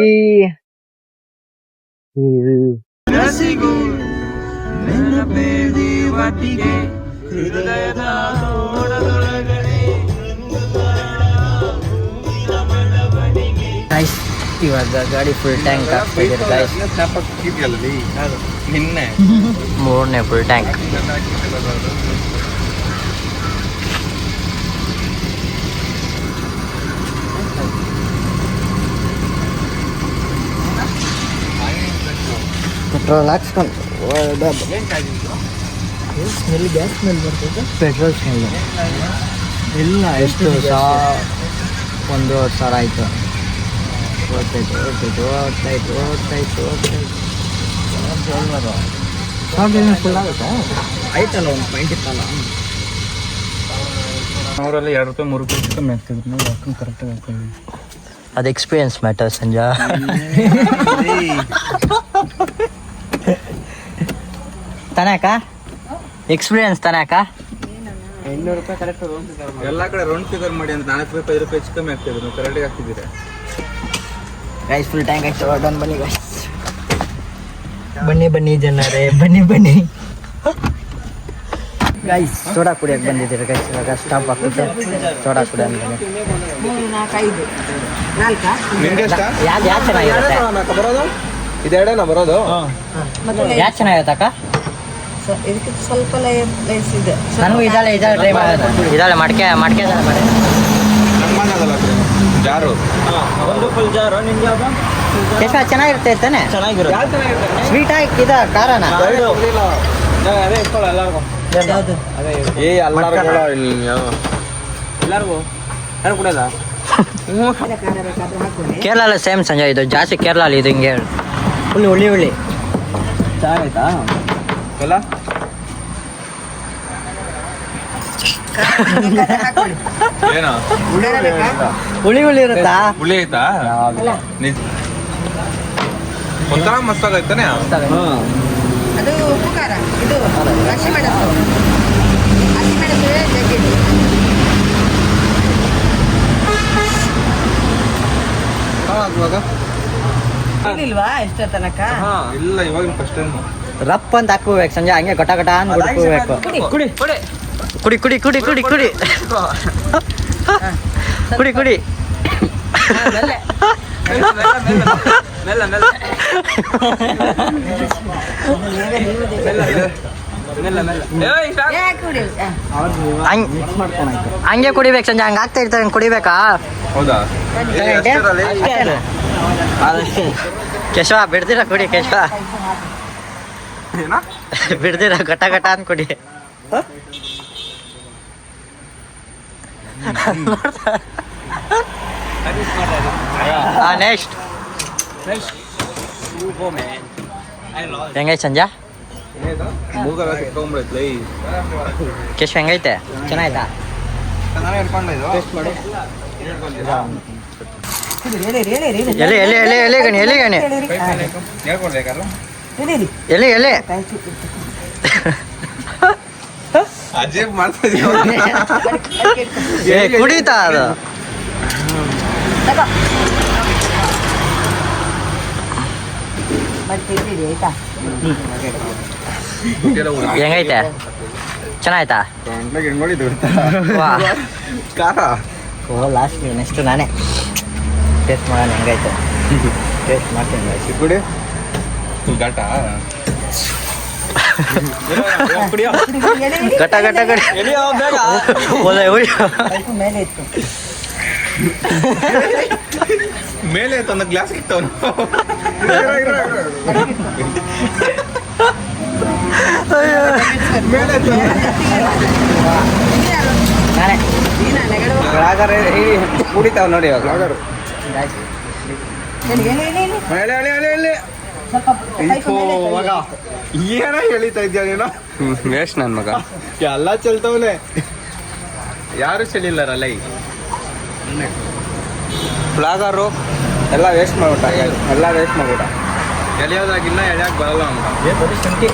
[SPEAKER 1] ಇವಾಗ ಗಾಡಿ ಫುಲ್ ಟ್ಯಾಂಕ್ ಆಗ್ತಾ ಇದೆ ಗೈಸ್. ಮೂರನೇ ಫುಲ್ ಟ್ಯಾಂಕ್. ಪೆಟ್ರೋಲ್ ಹಾಕ್ಸ್ಕೊಂಡು ಸ್ಮೆಲ್, ಗ್ಯಾಸ್ ಸ್ಮೆಲ್ ಬರ್ತೈತೆ. ಪೆಟ್ರೋಲ್ ಸ್ಮೆಲ್ ಇಲ್ಲ. ಎಷ್ಟು 1,500 ಆಯ್ತು. ಓದ್ತೈತು ಫುಲ್ ಆಗುತ್ತಾ? ಆಯ್ತಲ್ಲ ಒಂದು ಪಾಯಿಂಟ್ ಇತ್ತಲ್ಲ.
[SPEAKER 5] ಅವರೆಲ್ಲ 2 ರೂಪಾಯಿ 3 ರೂಪಾಯಿ ಕಮ್ಮಿ ಆಗ್ತಿದ್ರು. ನಾವು ಹಾಕೊಂಡು ಕರೆಕ್ಟಾಗಿ ಹಾಕೊಂಡ್ವಿ.
[SPEAKER 1] ಅದು ಎಕ್ಸ್ಪೀರಿಯನ್ಸ್ ಮ್ಯಾಟರ್ ಸಂಜಾ. ತಾನಾಕ ಎಕ್ಸ್ಪೀರಿಯನ್ಸ್ ತಾನಾಕ
[SPEAKER 2] 800 ರೂಪಾಯಿ ಕರೆಕ್ಟ್
[SPEAKER 4] ಎಲ್ಲಾ ಕಡೆ ರೌಂಡ್ ಫಿಗರ್ ಮಾಡಿ ಅಂತ 4 ರೂಪಾಯಿ 5 ರೂಪಾಯಿ ಹೆಚ್ಚು ಕಮ್ಮಿ ಆಗ್ತಿದ್ರು. ನೀವು ಕರೆಕ್ಟಾಗಿ ಆಗ್ತಿದ್ದೀರಾ
[SPEAKER 1] ಗೈಸ್. ಫುಲ್ ಟ್ಯಾಂಕ್ ಆಯ್ತು. ಡನ್ ಬನ್ನಿ ಗೈಸ್, ಬನ್ನಿ ಜನರೇ ಬನ್ನಿ ಗೈಸ್. ಸೋಡಾ ಕುಡಿಯಕ್ಕೆ ಬಂದಿದ್ದೀರಿ ಗೈಸ್. ಇವಾಗ ಸ್ಟಾಪ್ ಆಗ್ತೈತೆ. ಸೋಡಾ ಕುಡಿಯೋಣ. ಯಾವ್ದು ಚೆನ್ನಾಗಿರುತ್ತೆ?
[SPEAKER 4] ಬರೋದು ಇದೆರಡೇನಾ ಬರೋದು?
[SPEAKER 1] ಯಾವ್ದು ಚೆನ್ನಾಗಿರುತ್ತೆ ಅಕ್ಕ?
[SPEAKER 6] ಇದಕ್ಕೆ ಸ್ವಲ್ಪ ಲೇಸ್ ಇದೆ.
[SPEAKER 1] ನನಗೂ ಇದಾಳೆ ಟ್ರೈ ಮಾಡೋದು. ಇದಾಳೆ ಮಡ್ಕೆ
[SPEAKER 4] ಜಾರು
[SPEAKER 2] ಒಂದು ಫುಲ್ ಜಾರು. ನಿಮ್ಗೆ ಯಾವ್ದು
[SPEAKER 1] ಎಷ್ಟು ಚೆನ್ನಾಗಿರುತ್ತೆ ತಾನೆ?
[SPEAKER 2] ಚೆನ್ನಾಗಿರುತ್ತೆ.
[SPEAKER 1] ಸ್ವೀಟ್ ಆಗಿ ಇದ ಖಾರನ
[SPEAKER 2] ಅದೇ ಇಟ್ಕೊಳ್ಳ ಎಲ್ಲರಿಗೂ.
[SPEAKER 6] ಯಾವ್ದು?
[SPEAKER 4] ಏ ಎಲ್ಲಾರು
[SPEAKER 2] ಎಲ್ಲರಿಗೂ ಯಾರು ಕುಡಿಯೋದ?
[SPEAKER 1] ಕೇರಳ ಸೇಮ್ ಸಂಜೆ. ಇದು ಜಾಸ್ತಿ ಕೇರಳ ಇದು ಹಿಂಗೆ ಫುಲ್ ಹುಳಿ
[SPEAKER 2] ಚೆನ್ನಾಗೈತಾ
[SPEAKER 4] ಎಲ್ಲ ಏನೋ
[SPEAKER 1] ಹುಳಿ ಇರುತ್ತಾ?
[SPEAKER 4] ಹುಳಿ ಐತಾ? ಒಂಥರ ಮಸ್ತ್ ಆಗೈತಾನೆ.
[SPEAKER 7] ಅದು ಉಪ್ಪು ಖಾರ ಇದು ಹಸಿಮೆಣಸು ಜಗ್ಗಿದು ಇಲ್ವಾ ಎಷ್ಟೋ ತನಕ
[SPEAKER 4] ಇಲ್ಲ ಇವಾಗ ಫಸ್ಟ್ ಟೈಮ್
[SPEAKER 1] ರಪ್ ಅಂತ ಹಾಕ್ಬೇಕು ಸಂಜೆ ಹಂಗೆ ಗಟ ಗಟ ಅಂತ ಹುಡ್ಕೋಬೇಕು. ಕುಡಿ ಕುಡಿ ಕುಡಿ ಕುಡಿ ಕುಡಿ ಕುಡಿ ಕುಡಿ ಕುಡಿ ಹಂಗೆ ಕುಡಿಬೇಕು ಸಂಜೆ ಹಂಗ ಆಗ್ತಾ ಇರ್ತಾರೆ ಕುಡಿಬೇಕಾ?
[SPEAKER 4] ಹೌದಾ?
[SPEAKER 1] ಕೇಶವ ಬಿಡ್ದಿರ ಕುಡಿ ಕೇಶವ ಬಿಡ್ದಿರ ಗಟ ಗಟ ಅಂತ ಕುಡಿ. ನೆಕ್ಸ್ಟ್ ಹೆಂಗೈತೆ ಸಂಜೆ?
[SPEAKER 4] ಮೂಗಲ್ಲ ಸಿಕ್ಕೊಂಬಿಡೈತ್ಲೈ.
[SPEAKER 1] ಕೇಶವ ಹೆಂಗೈತೆ? ಚೆನ್ನಾಯ್ತಾ? ಎಲೆ ಎಲೆ ಎಲೆ ಎಲೆ ಗಣಿ ಎಲೆ ಗಣಿ
[SPEAKER 4] ಹೇಳ್ಕೊಡ್ಬೇಕಾದ್ರೆ
[SPEAKER 1] ಎಲೆ ಎಲೆ
[SPEAKER 4] ಅಜೀಬ್ ಮಾಡ್ತಾ ಇದೀಯ.
[SPEAKER 1] ಕುಡಿತಾ ಅದು ಹೆಂಗೈತೆ? ಚೆನ್ನಾಯ್ತಾ? ವಾ.
[SPEAKER 4] ಖಾರ
[SPEAKER 1] ಓ ಲಾಸ್ಟ್ ನೆಕ್ಸ್ಟ್ ನಾನೇ ಟೇಸ್ಟ್ ಮಾಡೋಣ ಹೆಂಗೈತೆ. ಟೇಸ್ಟ್ ಮಾಡ್ತೀನಿ
[SPEAKER 4] ಕುಡಿ ಘಾಟ
[SPEAKER 1] ಗಟ ಗಟ ಗಟ ಒಲೆ
[SPEAKER 7] ಮೇಲೆ ಇತ್ತು
[SPEAKER 4] ಮೇಲೆ ತಂದ ಗ್ಲಾಸ್ ಇತ್ತವನು. ಮೇಲೆ
[SPEAKER 1] ನಾನೇ
[SPEAKER 2] ಕುಡಿತಾವ ನೋಡಿ ಇವಾಗ.
[SPEAKER 4] ಏನ ಹೇಳಿತಾ ಇದ್ಯಾ ನೀನು?
[SPEAKER 2] ವೇಸ್ಟ್ ನನ್ ಮಗ.
[SPEAKER 4] ಎಲ್ಲ ಚಲ್ತವನೆ, ಯಾರು ಚಲಿಲ್ಲಾರಲ್ಲ.
[SPEAKER 2] ಬ್ಲಾಗರು ಎಲ್ಲ ವೇಸ್ಟ್ ಮಾಡ್ಬಿಟ್ಟ, ಎಲ್ಲ ವೇಸ್ಟ್ ಮಾಡ್ಬಿಟ್ಟ.
[SPEAKER 4] ಎಳೆಯೋದಾಗಿಲ್ಲ, ಎಳೆಯಕ್ ಬರಲ್ಲ ಅಂತ.
[SPEAKER 1] ಶುಂಠಿ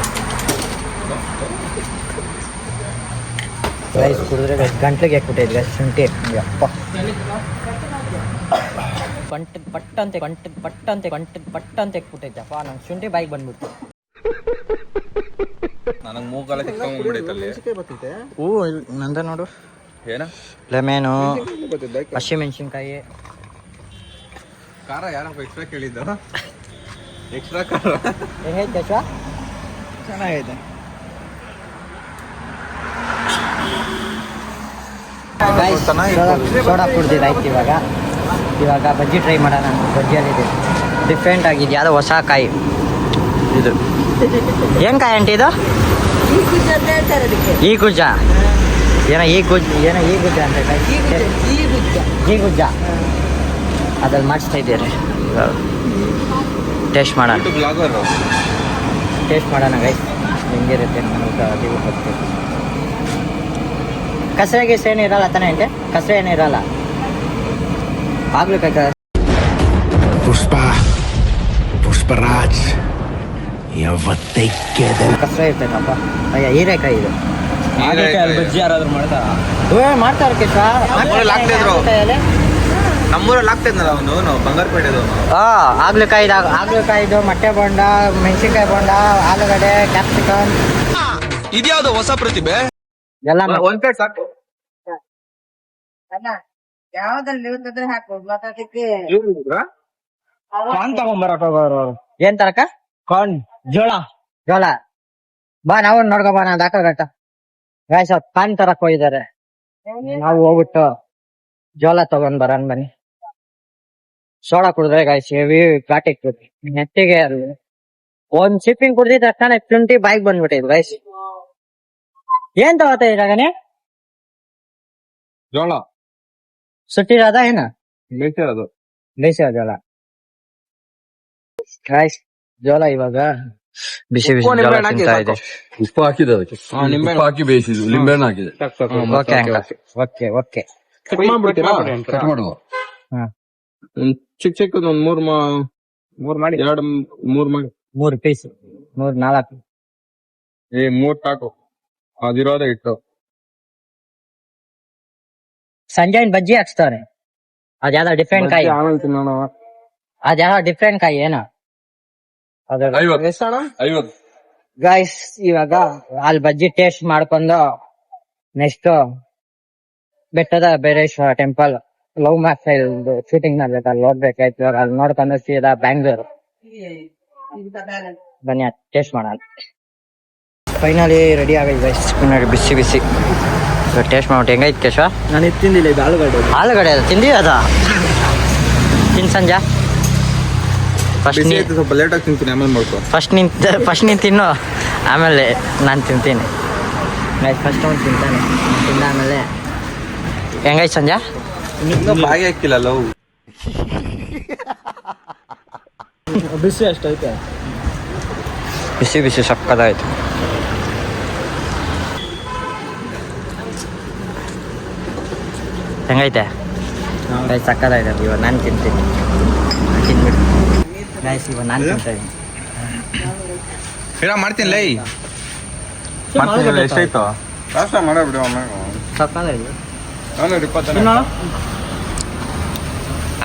[SPEAKER 1] ರೈಸ್ ಕುಡಿದ್ರೆ ಗಂಟ್ಲಿಗೆ ಹಾಕ್ಬಿಟ್ಟಿದ್ವಿ ಶುಂಠಿ. ಅಪ್ಪ ಪಟ್ಟಂತೆ ಪಟ್ಟಂತೆ ಹಾಕ್ಬಿಟ್ಟಿದ್ದಪ್ಪ ನಂಗೆ ಶುಂಠಿ ಬಾಯಿಗೆ ಬಂದ್ಬಿಡ್ತು.
[SPEAKER 4] ನನಗೆ ಮೂಗಲ್ಲ ಸಿಕ್ಕೊಂಡ್ಬಿಡೈತಲ್ಲಿ.
[SPEAKER 1] ಹೂ ನಂದ ನೋಡು,
[SPEAKER 4] ಏನ
[SPEAKER 1] ಲೆಮೆನು, ಹಸಿಮೆಣಸಿನ್ಕಾಯಿ.
[SPEAKER 4] ಖಾರ ಯಾರಪ್ಪ ಎಕ್ಸ್ಟ್ರಾ ಕೇಳಿದ್ದ? ಎಕ್ಸ್ಟ್ರಾ ಖಾರ
[SPEAKER 1] ಹೆಂಗೈತೆ ಅಶ್ವ? ಚೆನ್ನಾಗೈತೆ. ಸೋಡಾ ಕುಡ್ದಿದ್ದಾಯ್ತು. ಇವಾಗ ಬಜ್ಜಿ ಟ್ರೈ ಮಾಡೋಣ. ಬಜ್ಜಿಯಲ್ಲಿದೆ ಡಿಫ್ರೆಂಟ್ ಆಗಿದೆ, ಯಾವುದೋ ಹೊಸ ಕಾಯಿ ಇದು. ಏನು ಕಾಯಿ ಆಂಟಿ ಇದು? ಈ ಗುಜ್ಜ ಏನೋ ಈ ಗುಜ್ಜ ಅಂತ ಈ ಗುಜ್ಜ ಅದ್ರಲ್ಲಿ ಮಾಡಿಸ್ತಾ ಇದ್ದೀರಿ. ಟೇಸ್ಟ್ ಮಾಡೋಣ ಗೈಸ್ ಹೆಂಗಿರುತ್ತೆ ನೀವು ಗೊತ್ತು. ಕಸರೆ ಗಿಸರೆ ಏನು ಇರಲ್ಲ ತಾನೇ ಆಂಟಿ? ಕಸರೆ ಏನು ಇರಲ್ಲ ಆಗ್ಬೇಕಾಯ್ತ.
[SPEAKER 3] Pushparaj ಯಾವತ್ತೈಕ್ಯದ
[SPEAKER 1] ಕಸರೆ ಇರ್ತೈತಪ್ಪ. ಅಯ್ಯ ಹೀರೆಕಾಯಿ ಇದು.
[SPEAKER 2] ಬಜ್ಜಿ ಯಾರಾದ್ರೂ ಮಾಡ್ತಾರ?
[SPEAKER 1] ಮಾಡ್ತಾರೆ ಕೇಶ.
[SPEAKER 4] ನಮ್ಮೂರಲ್ಲಿ ಆಗ್ತಿದ್ನಲ್ಲ ಅವನು ಬಂಗಾರಪೇಟೆದು.
[SPEAKER 1] ಆಗ್ಲಕಾಯಿದು ಮೊಟ್ಟೆ ಬೋಂಡ, ಮೆಣಸಿನ್ಕಾಯಿ ಬೋಂಡ, ಆಲೂಗಡ್ಡೆ, ಕ್ಯಾಪ್ಸಿಕಮ್.
[SPEAKER 5] ಇದ್ಯಾವ್ದು ಹೊಸ ಪ್ರತಿಭೆ?
[SPEAKER 1] ಎಲ್ಲ
[SPEAKER 4] ಒಂದ್ ಪ್ಲೇಟ್ ಸಾಕು.
[SPEAKER 7] ಅಲ್ಲ ಯಾವ್ದ್ರಲ್ಲಿ ಇರ್ತದೆ ಹಾಕ್ಬೋದು ಮಾತಾಡಕ್ಕೆ.
[SPEAKER 1] ಕಾರ್ನ್ ತಗೊಂಬರಕ್ ಹೋಗೋರು. ಏನ್ ತರಕ? ಕಾರ್ನ್ ಜೋಳ ಬಾ ನಾವು ನೋಡ್ಕೊಬಾ. ನಾ ದಾಖಲ್ಗಟ್ಟ ಗಾಯ್ಸ್ ಕಾರ್ನ್ ತರಕ್ ಹೋಗಿದ್ದಾರೆ. ನಾವು ಹೋಗ್ಬಿಟ್ಟು ಜೋಳ ತಗೊಂಡ್ ಬರೋಣ ಬನ್ನಿ. ಸೋಡಾ ಕುಡಿದ್ರೆ ಗಾಯ್ಸ್ ಹೆವಿ ಘಾಟಿ ಇರ್ತದೆ ನೆತ್ತಿಗೆ. ಅದು ಒಂದ್ ಸಿಪ್ಪಿಂಗ್ ಕುಡ್ದಿದ ತಕ್ಷಣ ಶುಂಠಿ ಬಾಯಿಗೆ ಬಂದ್ಬಿಟ್ಟಿದ್ ಗಾಯ್ಸ್. ಏನ್ ತಗೋತಾ ಇದ್ರಾಗನೆ?
[SPEAKER 4] ಜೋಳ
[SPEAKER 1] ಸುಟ್ಟಿರೋದ ಏನ?
[SPEAKER 4] ಬೇಯಿಸಿರೋದು.
[SPEAKER 1] ಬೇಯಿಸಿರೋ ಜೋಳ ಗಾಯ್ಸ್. ಜೋಳ ಇವಾಗ ಬಿಸಿ ಬಿಸಿ ಜೋಳ ತಿಂತಾ ಇದೆ.
[SPEAKER 5] ಉಪ್ಪು ಹಾಕಿದೆ ಅದಕ್ಕೆ, ಉಪ್ಪು ಹಾಕಿ ಬೇಯಿಸಿದ್ವು, ಲಿಂಬೆಹಣ್ಣು ಹಾಕಿದೆ.
[SPEAKER 1] ಓಕೆ ಓಕೆ
[SPEAKER 4] ಕಟ್ ಮಾಡ್ಬಿಡ್ತೀರಾ?
[SPEAKER 5] ಕಟ್ ಮಾಡುವ.
[SPEAKER 4] ಒಂದ್ ಚಿಕ್ಕದು ಒಂದ್ ಮೂರ್ ಮಾಡಿ, 2-3 ಮಾಡಿ.
[SPEAKER 1] 3 ಪೀಸ್ 4
[SPEAKER 4] ಮೂರ್ ಸಾಕು ಅದಿರೋದೇ ಇಟ್ಟು
[SPEAKER 1] ಸಂಜೆ ಬಜ್ಜಿ ಹಾಕ್ಸ್ತಾವ್ರೆ ಅದ್ಯಾವ್ದೋ ಡಿಫ್ರೆಂಟ್ ಕಾಯಿ
[SPEAKER 4] ಆಮೇಲೆ ತಿನ್ನೋಣ.
[SPEAKER 1] ಅದ್ಯಾವ ಡಿಫ್ರೆಂಟ್ ಕಾಯಿ ಏನು
[SPEAKER 4] ಐವತ್ತು
[SPEAKER 1] ಗೈಸ್ ಇವಾಗ ಅಲ್ಲಿ ಬಜ್ಜಿ ಟೇಸ್ಟ್ ಮಾಡ್ಕೊಂಡು ನೆಕ್ಸ್ಟ್ ಬೆಟ್ಟದ ಬೈರೇಶ್ವರ ಟೆಂಪಲ್ ಲವ್ ಮ್ಯಾಕ್ ಶೂಟಿಂಗ್ ಮಾಡ್ಬೇಕು ಅಲ್ಲಿ ನೋಡ್ಬೇಕಾಯ್ತು ಇವಾಗ ಅಲ್ಲಿ ನೋಡ್ಕೊಂಡು ಸೀದಾ ಬ್ಯಾಂಗ್ಳೂರು ಬನ್ನಿ ಟೇಸ್ಟ್ ಮಾಡೋಣ ಫೈನಲಿ ರೆಡಿ ಆಗೈತೆ ಗೈಸ್ ನೋಡಿ ಬಿಸಿ ಬಿಸಿ ಟೇಸ್ಟ್ ಮಾಡ್ಬಿಟ್ಟು ಹೆಂಗೈತೆ ಕೇಶವ
[SPEAKER 2] ನಾನು ಇದು ತಿಂದಿಲ್ಲ ಇದು
[SPEAKER 1] ಆಲೂಗಡ್ಡೆ ಅದು ತಿಂದೀವಿ ಅದ ತಿನ್ ಸಂಜೆ ಫಸ್ಟ್ ನೀ
[SPEAKER 4] ಸ್ವಲ್ಪ ಲೇಟಾಗಿ ತಿಂತೀನಿ ಆಮೇಲೆ ಮಾಡ್ಕೊ.
[SPEAKER 1] ಫಸ್ಟ್ ನೀನು ತಿನ್ನು ಆಮೇಲೆ ನಾನು ತಿಂತೀನಿ ಫಸ್ಟ್ ಅವ್ನು ತಿಂತಾನೆ ತಿಂದಾದ್ಮೇಲೆ ಹೆಂಗೈತೆ ಸಂಜೆ
[SPEAKER 4] ಇನ್ನೂ ಬಾಯಿ ಹಾಕಿಲ್ಲ ಲವ್
[SPEAKER 2] ಬಿಸಿ ಅಷ್ಟೈತೆ.
[SPEAKER 1] ಬಿಸಿ ಬಿಸಿ ಸಕ್ಕದಾಯ್ತು ಹೆಂಗೈತೆ ಗೈಸ್ ಸಕ್ಕದಾಯ್ತು ಇವಾಗ ನಾನು ತಿಂತೀನಿ ತಿನ್ಬಿಟ್ಟು ಗೈಸ್ ಇವಾಗ ನಾನು ತಿಂತಾ ಇದ್ದೀನಿ
[SPEAKER 4] ಮಾಡ್ತೀನಿ ಲೈ ಎಷ್ಟಾಯ್ತು ಲಾಸ್ಟ್ ಮಾಡಬಿಡು
[SPEAKER 1] ಸಕ್ಕದಾಯ್ತು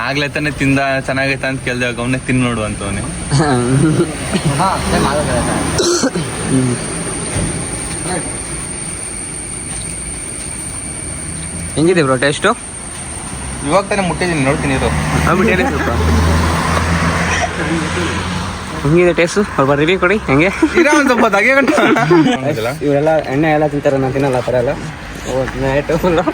[SPEAKER 4] ಆಗ್ಲೇ ತಾನೆ ತಿಂದ ಚೆನ್ನಾಗೈತೆ ಅಂತ ಕೇಳ್ದೆ ಅವನೇ ತಿನ್ ನೋಡು ಅಂತವನೇ.
[SPEAKER 2] ಹೆಂಗಿದೆ ಬ್ರೋ ಟೇಸ್ಟು?
[SPEAKER 4] ಇವಾಗ ತಾನೇ ಮುಟ್ಟಿದ್ದೀನಿ ನೋಡ್ತೀನಿ ಇದು
[SPEAKER 2] ಹೆಂಗಿದೆ ಟೇಸ್ಟು? ಸ್ವಲ್ಪ ರಿವ್ಯೂ ಕೊಡಿ ಹೆಂಗೆ.
[SPEAKER 4] ಒಂದ್ ಸ್ವಲ್ಪ ತಗೆ
[SPEAKER 2] ಇವರೆಲ್ಲ ಎಣ್ಣೆ ಎಲ್ಲ ತಿಂತಾರೆ, ನಾನು ತಿನ್ನಲ್ಲ ಆ ಥರ ಎಲ್ಲ. ನೈಟು ಫುಲ್ಲು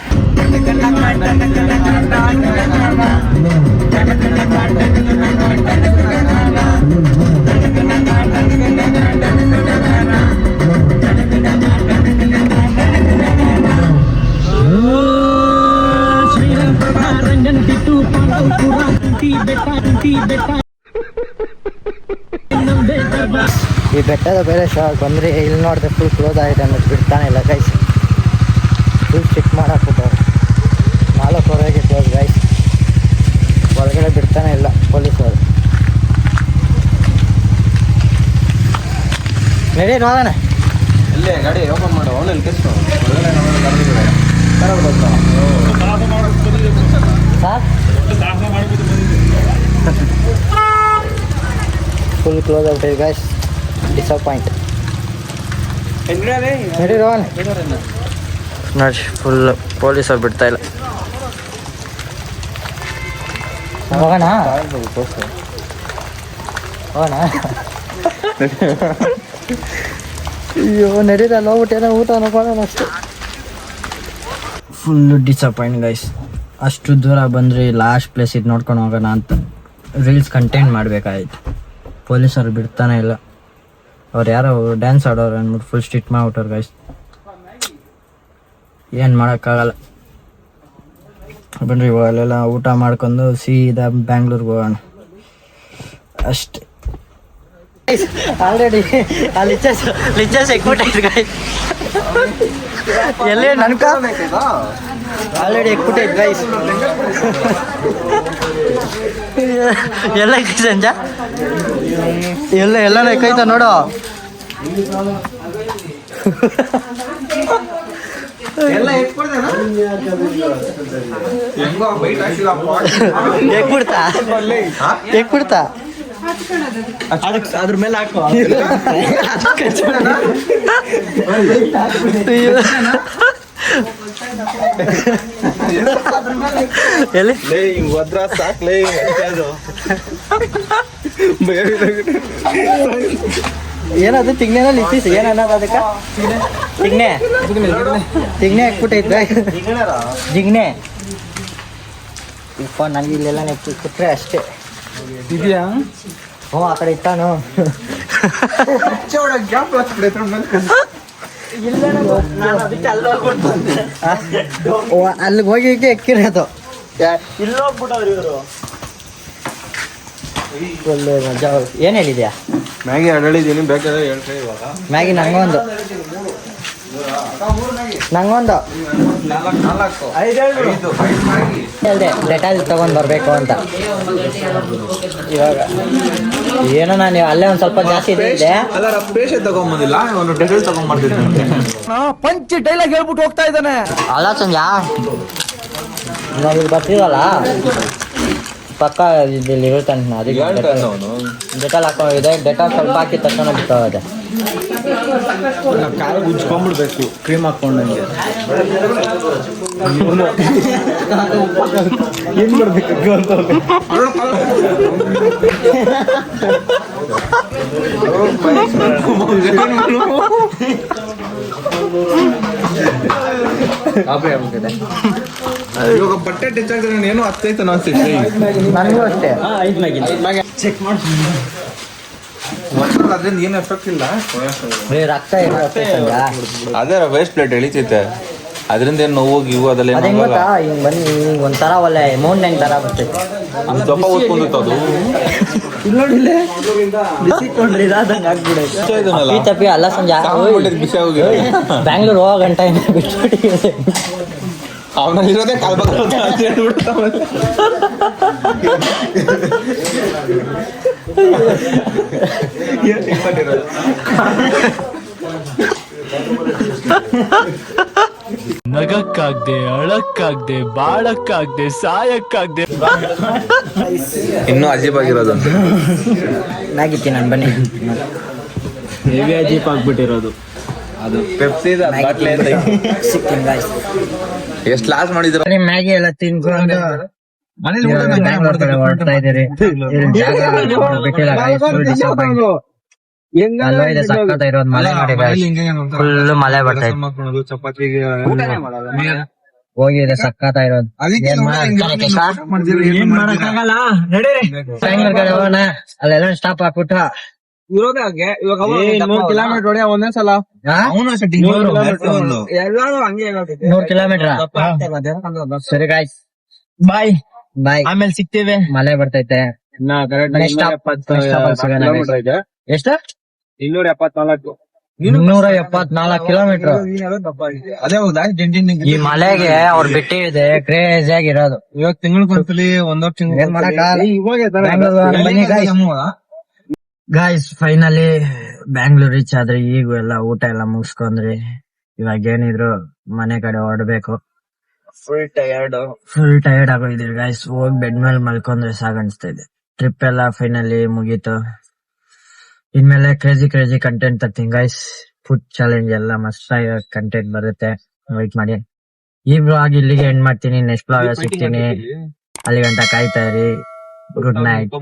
[SPEAKER 1] ಈ ಬೆಟ್ಟದ ಬೈರೇಶ್ವರ ಬಂದರೆ ಇಲ್ಲಿ ನೋಡಿದ್ರೆ ಫುಲ್ ಕ್ಲೋಸ್ ಆಗಿದೆ ಅನ್ನೋದು ಬಿಡ್ತಾನೆ ಇಲ್ಲ ಗೈಸ್. ಫುಲ್ ಚೆಕ್ ಮಾಡಾಕ್ಬಿಟ್ಟವ್ರು 4:15ಗೆ ಕ್ಲೋಸ್ ಗೈಸ್. ಒಳಗಡೆ ಬಿಡ್ತಾನೆ ಇಲ್ಲ ಪೊಲೀಸರು. ನಡಿ ನೋಡೋಣ.
[SPEAKER 2] ಇಲ್ಲೇ ಗಾಡಿ ಓಪನ್ ಮಾಡು, ಅವನಲ್ಲಿ ಕೆಸ್ಟು
[SPEAKER 1] ಫುಲ್ ಕ್ಲೋಸ್ ಆಗ್ಬಿಟ್ಟಿದೆ ಗೈಸ್. ಡಿಸಪಾಯಿಂಟ್ ನಡಿ ರೋಹನ್ ನೋಡಿ ಫುಲ್ ಪೊಲೀಸರು ಬಿಡ್ತಾ ಇಲ್ಲ. ಹೋಗೋಣ ಹೋಗೋಣ ಅಯ್ಯೋ ನಡೀರಲ್ಲ ಹೋಗ್ಬಿಟ್ಟು ಏನೋ ಊಟ ನೋಡೋಣ ಅಷ್ಟೇ. Full disappoint guys. ಅಷ್ಟು ದೂರ ಬಂದರೆ ಲಾಸ್ಟ್ ಪ್ಲೇಸ್ ಇದು ನೋಡ್ಕೊಂಡು ಹೋಗೋಣ ಅಂತ ರೀಲ್ಸ್ ಕಂಟೆಂಟ್ ಮಾಡಬೇಕಾಯ್ತು. ಪೊಲೀಸರು ಬಿಡ್ತಾನೆ ಇಲ್ಲ. ಅವ್ರು ಯಾರೋ ಡ್ಯಾನ್ಸ್ ಆಡೋರು ಅಂದ್ಬಿಟ್ಟು ಫುಲ್ ಸ್ಟ್ರಿಕ್ಟ್ ಮಾಡ್ಬಿಟ್ಟವ್ರು ಗೈಸ್. ಏನು ಮಾಡೋಕ್ಕಾಗಲ್ಲ. ಬನ್ರಿ ಇವಾಗ ಅಲ್ಲೆಲ್ಲ ಊಟ ಮಾಡ್ಕೊಂಡು ಸೀದಾ ಬ್ಯಾಂಗ್ಳೂರ್ಗೆ ಹೋಗೋಣ ಅಷ್ಟೇ. ಆಲ್ರೆಡಿ ಅಲ್ಲಿ ಲಿಚ್ಚಸ್ ಎಕ್ಬಿಟ್ಟೈತೆ ಗೈಸ್. ಎಲ್ಲೇ ನನ್ಕ ಆಲ್ರೆಡಿ ಎಕ್ಬಿಟ್ಟೈತೆ ಗೈಸ್. ಎಲ್ಲ ಸಂಜ ಎಲ್ಲನೂ ಎಕ್ಕೈತ ನೋಡು. ಎಕ್ಬಿಡ್ತಾ ಅದ್ರ ಮೇಲೆ ಹಾಕೋ. ಎಲ್ಲಿ
[SPEAKER 4] ಸಾಕ್ಲೇ
[SPEAKER 1] ಏನದು ತಿಗ್ನೆನ ಲಿಪ್ಪಿಸ್ ಏನನ್ನೋದು ಅದಕ್ಕೆ ತಿಗ್ನೆ ಹಾಕ್ಬಿಟ್ಟೈತೆ ಜಿಗ್ನೆ. ಇಪ್ಪ ನನಗೆ ಇಲ್ಲೆಲ್ಲ ಕೊಟ್ರೆ ಅಷ್ಟೇ
[SPEAKER 2] ಇದೆಯಾ?
[SPEAKER 1] ಹ್ಞೂ ಆ ಕಡೆ ಇಟ್ಟಾನು. ಅಲ್ಲಿಗೆ ಹೋಗಿ ಎಕ್ಕಿರೋದು. ಒಳ್ಳೆ ಮಜಾ. ಏನು ಹೇಳಿದ್ಯಾ?
[SPEAKER 4] ಮ್ಯಾಗಿ ಹೇಳಿದ್ದೀನಿ, ಬೇಕಾದ್ರೆ ಹೇಳ್ತೀನಿ ಇವಾಗ.
[SPEAKER 1] ಮ್ಯಾಗಿ ನಂಗೊಂದು ನಂಗೊಂದು ಹೇಳ್ದೆ ಡೆಟಾಲ್ ತಗೊಂಡ್ ಬರ್ಬೇಕು ಅಂತ. ಇವಾಗ ಏನೋ ನಾನು ಅಲ್ಲೇ ಒಂದ್ ಸ್ವಲ್ಪ ಜಾಸ್ತಿ ಇದ್ದೆ.
[SPEAKER 4] ಅಲ್ಲ ಪೇಶೆ ತಗೊಂಬಂದಿಲ್ಲ, ಅವನು ಡೆಟೇಲ್ ತಗೊಂಡ್ಬರ್ತಿದ್ದೆ.
[SPEAKER 5] ಪಂಚ್ ಡೈಲಾಗ್ ಹೇಳ್ಬಿಟ್ಟು ಹೋಗ್ತಾ ಇದ್ದಾನೆ.
[SPEAKER 1] ಅಲ್ಲ ಸಂಜಾ ನಾವು ಇಲ್ಲಿ ಬರ್ತೀವಲ್ಲ ಪಕ್ಕ ಇಲ್ಲಿ ಇರುತ್ತಾನೆ, ಅದಕ್ಕೆ ಡೆಟಾಲ್ ಹಾಕೊಂಡಿದೆ. ಡೆಟಾಲ್ ಸ್ವಲ್ಪ ಹಾಕಿ ತಕ್ಷಣ ಬಿಟ್ಟೋದೆ.
[SPEAKER 4] ಕಾಲು ಉಜ್ಕೊಂಡ್ಬಿಡ್ಬೇಕು ಕ್ರೀಮ್ ಹಾಕೊಂಡಂಗೆ. ಏನ್ ಬರ್ಬೇಕು ಅಂತ ಇವಾಗ ಬಟ್ಟೆ ಟಚ್ ಆಗಿದ್ರೆ ನಾನು ಏನೋ ಹತ್ತೈತೆ ಅನ್ಸಿದ್ದೆ.
[SPEAKER 1] ನನಗೂ ಅಷ್ಟೇ.
[SPEAKER 4] ಚೆಕ್ ಮಾಡಿ ಅದ್ರಿಂದ ಏನು ಎಫೆಕ್ಟ್ ಇಲ್ಲ.
[SPEAKER 1] ರಕ್ತ ಇರುತ್ತೆ ಸಂಜಾ.
[SPEAKER 4] ಅದೇ ವೇಸ್ಟ್ ಪ್ಲೇಟ್ ಎಳಿತೈತೆ, ಅದರಿಂದ ಏನು ನೋವು ಇವು ಅದೆಲ್ಲ
[SPEAKER 1] ಅದೇನ್ ಗೊತ್ತಾ, ಹಿಂಗ್ ಬನ್ನಿ ಹಿಂಗ್ ಒಂಥರ ಒಳ್ಳೆ ಅಮೌಂಟ್ ಹೆಂಗ್ ತರ ಬರ್ತೈತೆ.
[SPEAKER 4] ದಪ್ಪ ಓದ್ಕೊಂಡಿತ್ತು ಅದು.
[SPEAKER 1] ಬಿಸಿಕೊಂಡ್ರಿ ಅದಂಗ ಆಗ್ಬಿಡೈತೆ. ತಪ್ಪಿ ಅಲ್ಲ ಸಂಜಾ,
[SPEAKER 4] ಬಿಸಿ ಆಗೋಗಿದೆ.
[SPEAKER 1] ಬ್ಯಾಂಗ್ಳೂರ್ ಹೋಗೋ ಗಂಟ ಬಿಟ್ಬಿಟ್ಟಿದೆ.
[SPEAKER 4] ಅವನ ಇರೋದೇ
[SPEAKER 5] ನಗಕ್ಕಾಗ್ದೆ, ಅಳಕ್ಕಾಗ್ದೆ, ಬಾಳಕ್ಕಾಗ್ದೆ, ಸಾಯಕ್ಕಾಗ್ದೆ.
[SPEAKER 4] ಇನ್ನೂ ಅಜೀಬ್ ಆಗಿರೋದು
[SPEAKER 1] ಮ್ಯಾಗಿತ್ತಿ ನಾನು ಬನ್ನಿ.
[SPEAKER 5] ಹೆವಿ ಅಜೀಪ್ ಆಗ್ಬಿಟ್ಟಿರೋದು
[SPEAKER 4] ಅದು ಪೆಪ್ಸಿ
[SPEAKER 1] ಸಿಕ್ತೀನಿ ಗಾಯ್ಸ್.
[SPEAKER 4] ಎಷ್ಟು ಲಾಸ್ ಮಾಡಿದ್ರ.
[SPEAKER 1] ಮ್ಯಾಗಿ ಎಲ್ಲ ತಿನ್ಕೊಂಡು ಬ್ಯಾಂಗ್ಳೂರ್ ಕಡೆ ಹೊರಡ್ತಾ ಇದೀರಿ. ಸಕ್ಕತ್ತ ಇರೋದು ಮಳೆ ನೋಡಿ ಫುಲ್ ಮಳೆ ಬರ್ತಾ ಇದೆ. ಹೋಗಿದೆ ಸಕ್ಕತ್ತ ಇರೋದು. ಬ್ಯಾಂಗ್ಳೂರ್ ಕಡೆ ಹೋಗೋಣ, ಅಲ್ಲೆಲ್ಲ ಸ್ಟಾಪ್ ಹಾಕ್ಬಿಟ್ಟು
[SPEAKER 2] ಕಿಲೋಮೀಟರ್ ಒಂದೇ ಸಲ
[SPEAKER 1] 100 ಕಿಲೋಮೀಟರ್. ಸರಿ ಗಾಯ್ಸ್, ಬಾಯ್ ಬಾಯ್, ಆಮೇಲೆ ಸಿಗ್ತೇವೆ. ಮಳೆ ಬರ್ತೈತೆ. ಎಷ್ಟು? 274 ಕಿಲೋಮೀಟರ್.
[SPEAKER 4] ಅದೇ ಹೌದಾ?
[SPEAKER 1] ಈ ಮಳೆಗೆ ಅವ್ರು ಬಿಟ್ಟಿದೆ ಕ್ರೇಜಿ ಆಗಿರೋದು.
[SPEAKER 4] ಇವಾಗ ತಿಂಗಳಿಗೊಂದ್ಸಲಿ ಒಂದೊಂದು
[SPEAKER 1] ಏನ್ ಮಾಡಕ್ಕಾಗಲ್ಲ. ಗಾಯ್ಸ್ ಫೈನಲಿ ಬ್ಯಾಂಗ್ಳೂರ್ ರೀಚ್ ಆದ್ರೆ ಈಗ ಎಲ್ಲ ಊಟ ಎಲ್ಲ ಮುಗಿಸ್ಕೊಂಡ್ರಿ. ಇವಾಗ ಏನಿದ್ರು ಮನೆ ಕಡೆ ಹೊರಡ್ಬೇಕು. ಫುಲ್ ಟಯರ್ಡ್ ಆಗೋಗಿದ್ರಿ ಗಾಯ್ಸ್. ಹೋಗಿ ಬೆಡ್ ಮೇಲೆ ಮಲ್ಕೊಂಡ್ರೆ ಸಾಗಣಿಸ್ತಾ ಇದೆ. ಟ್ರಿಪ್ ಎಲ್ಲ ಫೈನಲಿ ಮುಗೀತು. ಇನ್ಮೇಲೆ ಕ್ರೇಜಿ ಕಂಟೆಂಟ್ ತರ್ತೀನಿ ಗಾಯ್ಸ್. ಫುಡ್ ಚಾಲೆಂಜ್ ಎಲ್ಲ ಮಸ್ತ್ ಕಂಟೆಂಟ್ ಬರುತ್ತೆ, ವೆಯ್ಟ್ ಮಾಡಿ. ಈ ಬ್ಲಾಗ್ ಇಲ್ಲಿಗೆ ಎಂಡ್ ಮಾಡ್ತೀನಿ. ನೆಕ್ಸ್ಟ್ ಬ್ಲಾಗ್ ಸಿಗ್ತೀನಿ. ಅಲ್ಲಿ ಗಂಟ ಕಾಯ್ತಾ ಇರಿ. Good night.